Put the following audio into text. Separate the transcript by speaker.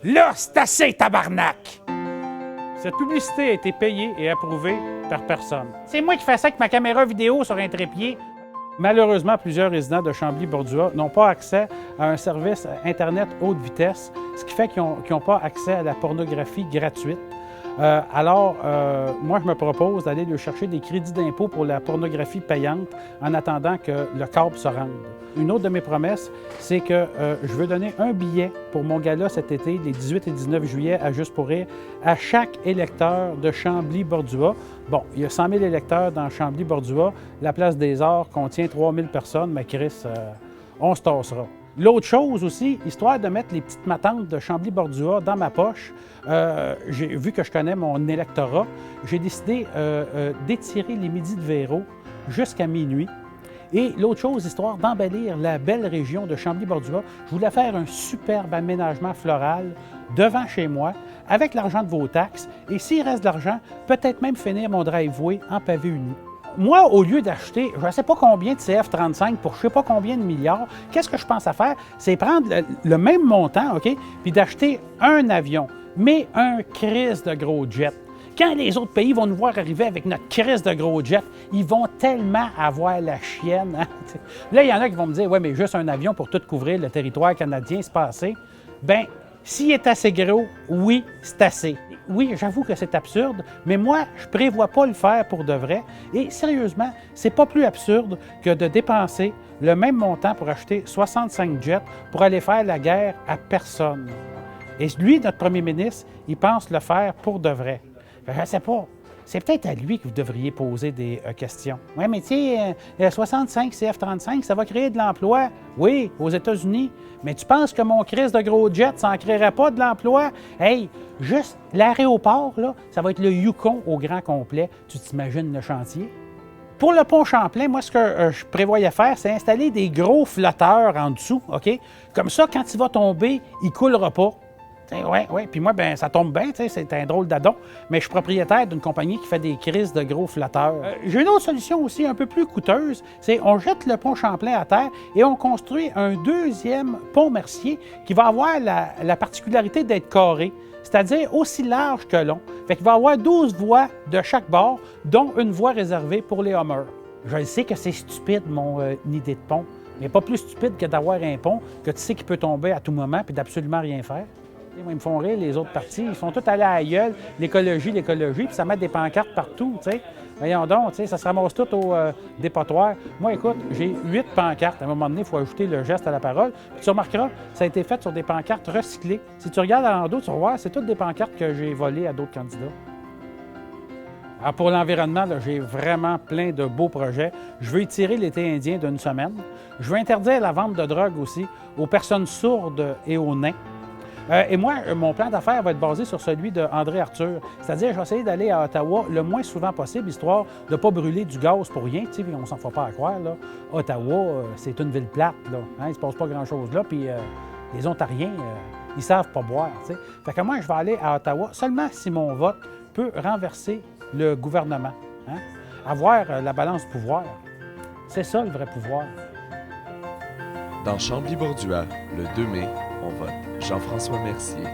Speaker 1: Là, c'est assez, tabarnak! Cette publicité a été payée et approuvée par personne. C'est moi qui fais ça avec ma caméra vidéo sur un trépied. Malheureusement, plusieurs résidents de Chambly-Bordua n'ont pas accès à un service Internet haute vitesse, ce qui fait qu'ils n'ont pas accès à la pornographie gratuite. Moi, je me propose d'aller leur chercher des crédits d'impôt pour la pornographie payante en attendant que le câble se rende. Une autre de mes promesses, c'est que je veux donner un billet pour mon gala cet été, les 18 et 19 juillet, à Juste pour rire, à chaque électeur de Chambly-Bordua. Bon, il y a 100 000 électeurs dans Chambly-Bordua. La place des Arts contient 3 000 personnes, mais Chris, on se tassera. L'autre chose aussi, histoire de mettre les petites matantes de Chambly-Bordua dans ma poche, vu que je connais mon électorat, j'ai décidé d'étirer les midis de Véro jusqu'à minuit. Et l'autre chose, histoire d'embellir la belle région de Chambly-Bordua, je voulais faire un superbe aménagement floral devant chez moi, avec l'argent de vos taxes, et s'il reste de l'argent, peut-être même finir mon driveway en pavé uni. Moi, au lieu d'acheter, je ne sais pas combien de CF-35 pour je ne sais pas combien de milliards, qu'est-ce que je pense à faire? C'est prendre le même montant, OK, puis d'acheter un avion, mais un crise de gros jet. Quand les autres pays vont nous voir arriver avec notre crise de gros jet, ils vont tellement avoir la chienne. Hein? Là, il y en a qui vont me dire « Ouais, mais juste un avion pour tout couvrir le territoire canadien, c'est pas assez. » Bien, s'il est assez gros, oui, c'est assez. Oui, j'avoue que c'est absurde, mais moi, je ne prévois pas le faire pour de vrai. Et sérieusement, c'est pas plus absurde que de dépenser le même montant pour acheter 65 jets pour aller faire la guerre à personne. Et lui, notre premier ministre, il pense le faire pour de vrai. Je ne sais pas. C'est peut-être à lui que vous devriez poser des questions. Oui, mais tu sais, 65 CF-35, ça va créer de l'emploi. Oui, aux États-Unis. Mais tu penses que mon crise de gros jet, ça n'en créerait pas de l'emploi? Hey, juste l'aéroport, là, ça va être le Yukon au grand complet. Tu t'imagines le chantier? Pour le pont Champlain, moi, ce que je prévoyais faire, c'est installer des gros flotteurs en dessous, OK? Comme ça, quand il va tomber, il ne coulera pas. Oui. Puis moi, ben ça tombe bien, c'est un drôle d'adon, mais je suis propriétaire d'une compagnie qui fait des crises de gros flotteurs. J'ai une autre solution aussi un peu plus coûteuse, c'est on jette le pont Champlain à terre et on construit un deuxième pont Mercier qui va avoir la particularité d'être carré, c'est-à-dire aussi large que long. Fait qu'il va avoir 12 voies de chaque bord, dont une voie réservée pour les Hummers. Je sais que c'est stupide, mon idée de pont, mais pas plus stupide que d'avoir un pont que tu sais qu'il peut tomber à tout moment et d'absolument rien faire. Ils me font rire, les autres partis. Ils font tout aller à la gueule, l'écologie, puis ça met des pancartes partout, tu sais. Voyons donc, tu sais, ça se ramasse tout au dépotoir. Moi, écoute, j'ai 8 pancartes. À un moment donné, il faut ajouter le geste à la parole. Puis tu remarqueras, ça a été fait sur des pancartes recyclées. Si tu regardes en dos, tu vas voir, c'est toutes des pancartes que j'ai volées à d'autres candidats. Alors pour l'environnement, j'ai vraiment plein de beaux projets. Je veux étirer l'été indien d'une semaine. Je veux interdire la vente de drogue aussi aux personnes sourdes et aux nains. Et moi, mon plan d'affaires va être basé sur celui d'André Arthur. C'est-à-dire, je vais essayer d'aller à Ottawa le moins souvent possible, histoire de ne pas brûler du gaz pour rien. Tu sais, on s'en fait pas à croire, là. Ottawa, c'est une ville plate, là. Hein, il ne se passe pas grand-chose là. Puis les Ontariens, ils ne savent pas boire, tu sais. Fait que moi, je vais aller à Ottawa seulement si mon vote peut renverser le gouvernement. Hein? Avoir la balance du pouvoir. C'est ça, le vrai pouvoir.
Speaker 2: Dans Chambly-Bordua, le 2 mai, on vote Jean-François Mercier.